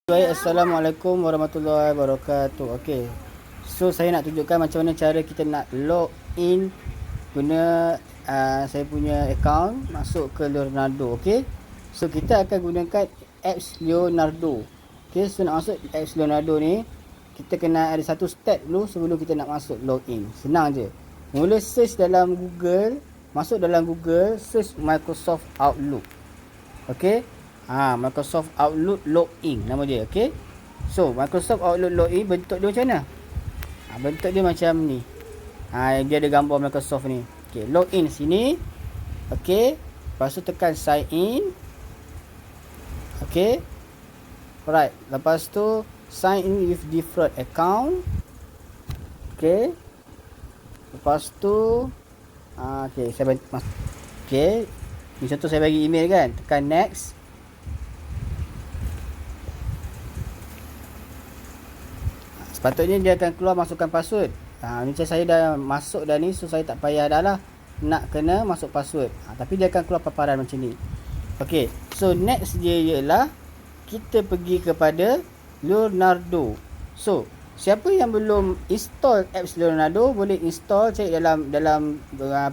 Assalamualaikum warahmatullahi wabarakatuh. Okey. So saya nak tunjukkan macam mana cara kita nak log in guna saya punya account masuk ke Leonardo. Okey. So kita akan gunakan apps Leonardo. Okey, so nak masuk apps Leonardo ni kita kena ada satu step dulu sebelum kita nak masuk login. Senang je. Mula search dalam Google, masuk dalam Google, search Microsoft Outlook. Okey. Microsoft Outlook login nama dia. Okey. So Microsoft Outlook login bentuk dia macam mana? Bentuk dia macam ni. Dia ada gambar Microsoft ni. Okey, login sini. Okey. Lepas tu tekan sign in. Okey. Alright, lepas tu sign in with different account. Okey. Lepas tu okey, saya okey. Ni contoh saya bagi email kan. Tekan next. Sepatutnya dia akan keluar masukkan password. Macam saya dah masuk dah ni, so saya tak payah dah lah nak kena masuk password. Tapi dia akan keluar paparan macam ni. Okey, so next dia ialah kita pergi kepada Leonardo. So siapa yang belum install apps Leonardo boleh install, cari dalam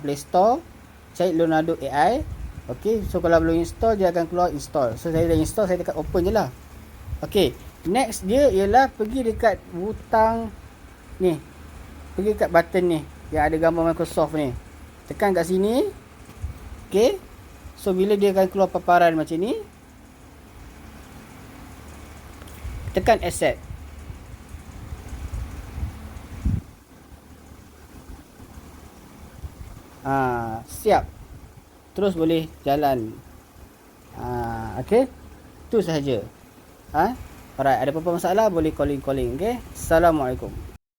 Play Store, cari Leonardo AI. Okey, so kalau belum install dia akan keluar install. So saya dah install, saya tekan open je lah. Okey, next dia ialah pergi dekat butang ni. Pergi dekat button ni yang ada gambar Microsoft ni. Tekan kat sini. Okey. So bila dia akan keluar paparan macam ni, tekan accept. Siap. Terus boleh jalan. Okey. Itu sahaja. Alright, ada apa-apa masalah boleh calling. Okay. Assalamualaikum.